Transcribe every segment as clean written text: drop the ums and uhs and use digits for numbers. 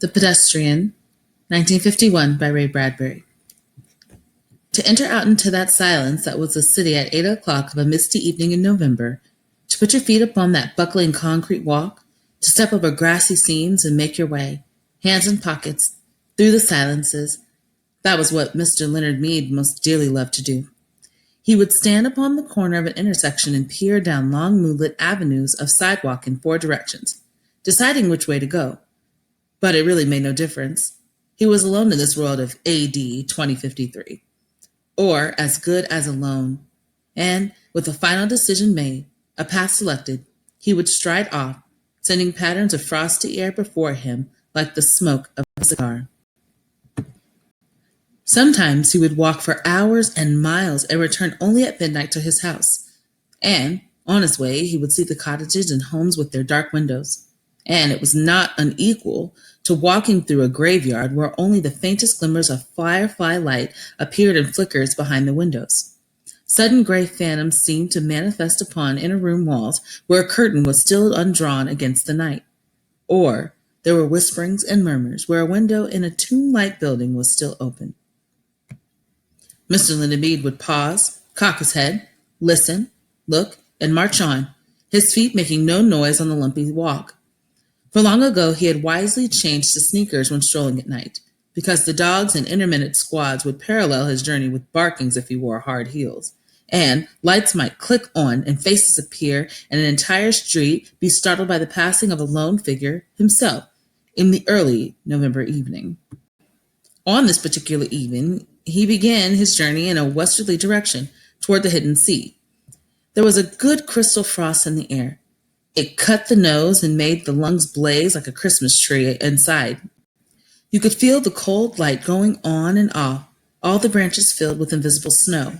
The Pedestrian, 1951, by Ray Bradbury. To enter out into that silence that was the city at 8 o'clock of a misty evening in November, to put your feet upon that buckling concrete walk, to step over grassy scenes and make your way, hands in pockets, through the silences, that was what Mr. Leonard Mead most dearly loved to do. He would stand upon the corner of an intersection and peer down long moonlit avenues of sidewalk in four directions, deciding which way to go. But it really made no difference. He was alone in this world of AD 2053, or as good as alone. And with a final decision made, a path selected, he would stride off, sending patterns of frosty air before him like the smoke of a cigar. Sometimes he would walk for hours and miles and return only at midnight to his house. And on his way, he would see the cottages and homes with their dark windows. And it was not unequal to walking through a graveyard where only the faintest glimmers of firefly light appeared in flickers behind the windows. Sudden gray phantoms seemed to manifest upon inner room walls where a curtain was still undrawn against the night. Or there were whisperings and murmurs where a window in a tomb-like building was still open. Mr. Leonard Mead would pause, cock his head, listen, look, and march on, his feet making no noise on the lumpy walk. For long ago he had wisely changed to sneakers when strolling at night, because the dogs and intermittent squads would parallel his journey with barkings if he wore hard heels, and lights might click on and faces appear and an entire street be startled by the passing of a lone figure, himself, in the early November evening. On this particular evening, he began his journey in a westerly direction toward the hidden sea. There was a good crystal frost in the air. It cut the nose and made the lungs blaze like a Christmas tree inside. You could feel the cold light going on and off, all the branches filled with invisible snow.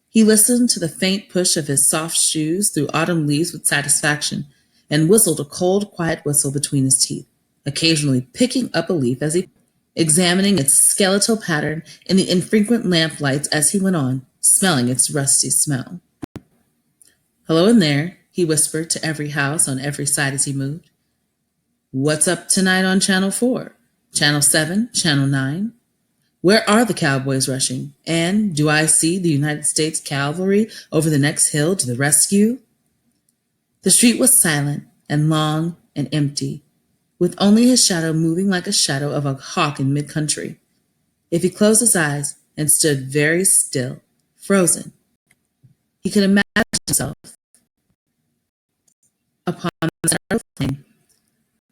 He listened to the faint push of his soft shoes through autumn leaves with satisfaction, and whistled a cold, quiet whistle between his teeth, occasionally picking up a leaf as he examining its skeletal pattern in the infrequent lamplights as he went on, smelling its rusty smell. "Hello in there," he whispered to every house on every side as he moved. "What's up tonight on Channel 4? Channel 7? Channel 9? Where are the cowboys rushing? And do I see the United States cavalry over the next hill to the rescue?" The street was silent and long and empty, with only his shadow moving like a shadow of a hawk in mid-country. If he closed his eyes and stood very still, frozen, he could imagine himself upon the center plain,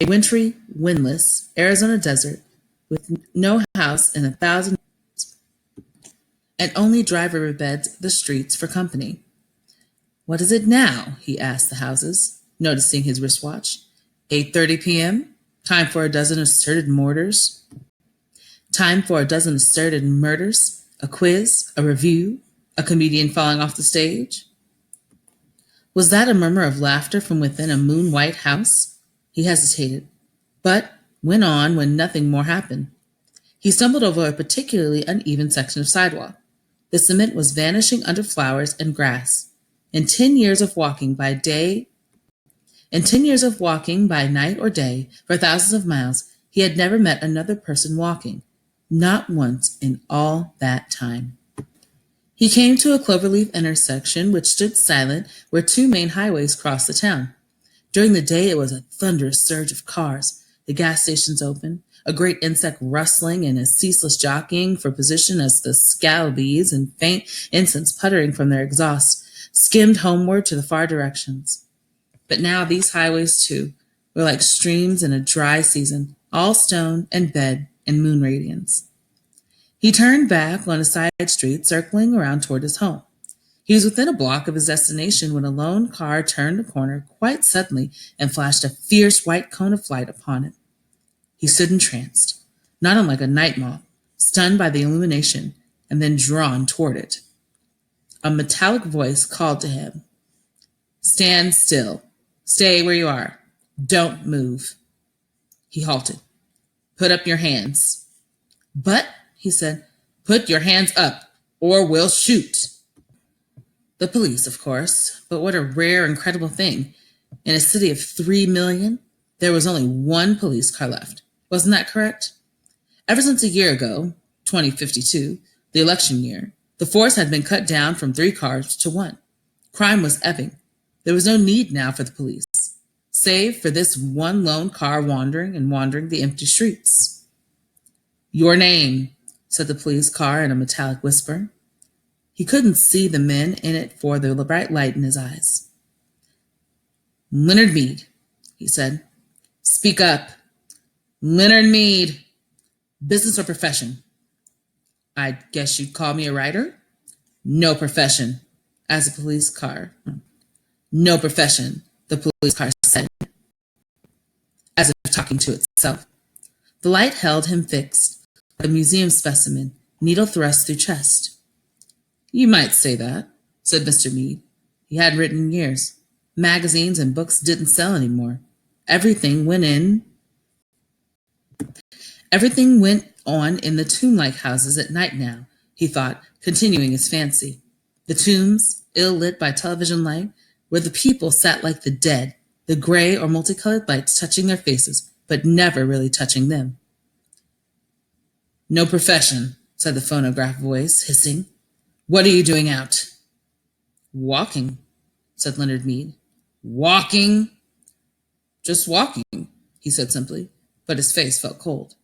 a wintry, windless Arizona desert with no house in 1,000 miles, and only dry riverbeds the streets for company. "What is it now?" he asked the houses, noticing his wristwatch. 8:30 p.m.? Time for a dozen asserted murders? Time for a dozen asserted murders? A quiz? A review? A comedian falling off the stage? Was that a murmur of laughter from within a moon-white house? He hesitated, but went on when nothing more happened. He stumbled over a particularly uneven section of sidewalk. The cement was vanishing under flowers and grass. In 10 years of walking by night or day, for thousands of miles, he had never met another person walking, not once in all that time. He came to a cloverleaf intersection which stood silent where two main highways crossed the town. During the day it was a thunderous surge of cars, the gas stations open, a great insect rustling and a ceaseless jockeying for position as the scalabees and faint incense puttering from their exhausts skimmed homeward to the far directions. But now these highways, too, were like streams in a dry season, all stone and bed and moon radiance. He turned back on a side street, circling around toward his home. He was within a block of his destination when a lone car turned a corner quite suddenly and flashed a fierce white cone of light upon him. He stood entranced, not unlike a night moth, stunned by the illumination and then drawn toward it. A metallic voice called to him, "Stand still. Stay where you are. Don't move." He halted. "Put up your hands." "But," he said, "put your hands up, or we'll shoot." The police, of course, but what a rare, incredible thing. In a city of 3 million, there was only one police car left, Wasn't that correct? Ever since a year ago, 2052, the election year, the force had been cut down from 3 cars to 1. Crime was ebbing. There was no need now for the police, save for this one lone car wandering the empty streets. "Your name," said the police car in a metallic whisper. He couldn't see the men in it for the bright light in his eyes. "Leonard Mead," he said. "Speak up. Leonard Mead. Business or profession?" "I guess you'd call me a writer?" "No profession," as the police car. "No profession," the police car said, as if talking to itself. The light held him fixed, like a museum specimen, needle thrust through chest. "You might say that," said Mr. Mead. He hadn't written in years. Magazines and books didn't sell anymore. Everything went on in the tomb-like houses at night now, he thought, continuing his fancy. The tombs, ill-lit by television light, where the people sat like the dead, the gray or multicolored lights touching their faces, but never really touching them. "No profession," said the phonograph voice, hissing. "What are you doing out?" "Walking," said Leonard Mead. "Walking?" "Just walking," he said simply, but his face felt cold.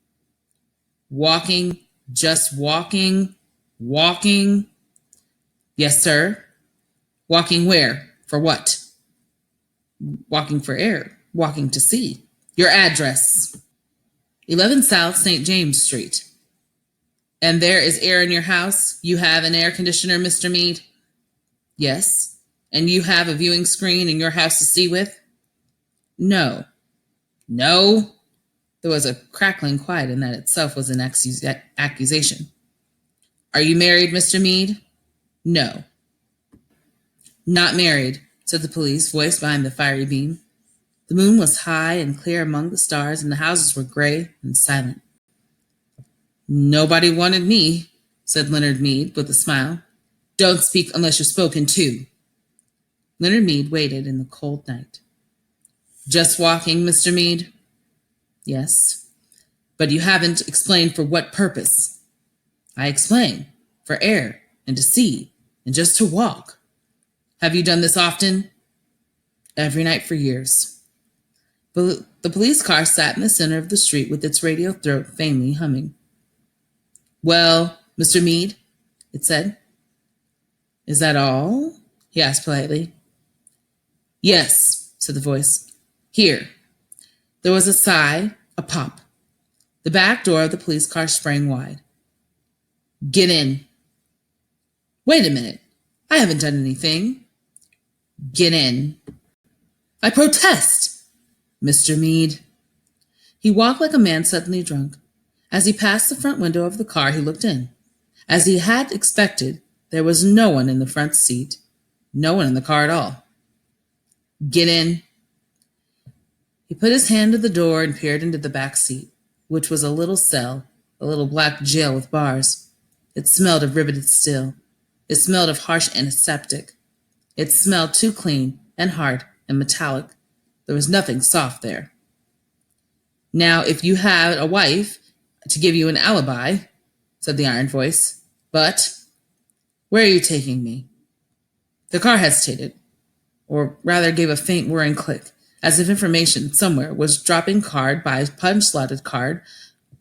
"Walking, just walking, walking?" "Yes, sir." "Walking where? For what?" "Walking for air, walking to see." "Your address?" 11 South St. James Street. "And there is air in your house? You have an air conditioner, Mr. Mead?" "Yes." "And you have a viewing screen in your house to see with?" "No." "No?" There was a crackling quiet, and that itself was an accusation. "Are you married, Mr. Mead?" "No." "Not married," said the police voice behind the fiery beam. The moon was high and clear among the stars, and the houses were gray and silent. "Nobody wanted me," said Leonard Mead with a smile. "Don't speak unless you're spoken to." Leonard Mead waited in the cold night. "Just walking, Mr. Mead?" "Yes." "But you haven't explained for what purpose." "I explain. For air, and to see, and just to walk." "Have you done this often?" "Every night for years." The police car sat in the center of the street with its radio throat faintly humming. "Well, Mr. Mead," it said. "Is that all?" he asked politely. "Yes," said the voice. "Here." There was a sigh, a pop. The back door of the police car sprang wide. "Get in." "Wait a minute. I haven't done anything." "Get in." "I protest." "Mr. Mead." He walked like a man suddenly drunk. As he passed the front window of the car, he looked in. As he had expected, there was no one in the front seat. No one in the car at all. "Get in." He put his hand to the door and peered into the back seat, which was a little cell, a little black jail with bars. It smelled of riveted steel. It smelled of harsh antiseptic. It smelled too clean and hard and metallic. There was nothing soft there. "Now, if you had a wife to give you an alibi," said the iron voice. "But where are you taking me?" The car hesitated, or rather gave a faint whirring click, as if information somewhere was dropping card by punch-slotted card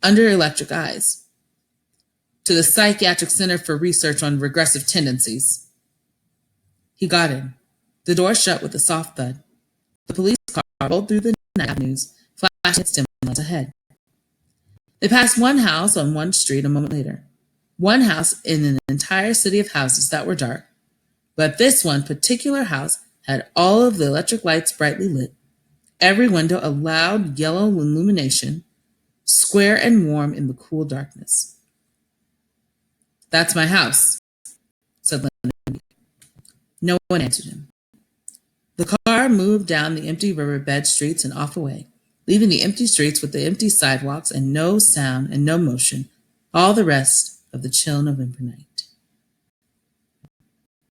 under electric eyes. "To the Psychiatric Center for Research on Regressive Tendencies." He got in. The door shut with a soft thud. The police car rolled through the night avenues, flashing its dim lights ahead. They passed one house on one street a moment later. One house in an entire city of houses that were dark. But this one particular house had all of the electric lights brightly lit, every window a loud yellow illumination, square and warm in the cool darkness. "That's my house," said Leonard. No one answered him. The car moved down the empty riverbed streets and off away, leaving the empty streets with the empty sidewalks and no sound and no motion, all the rest of the chill November night.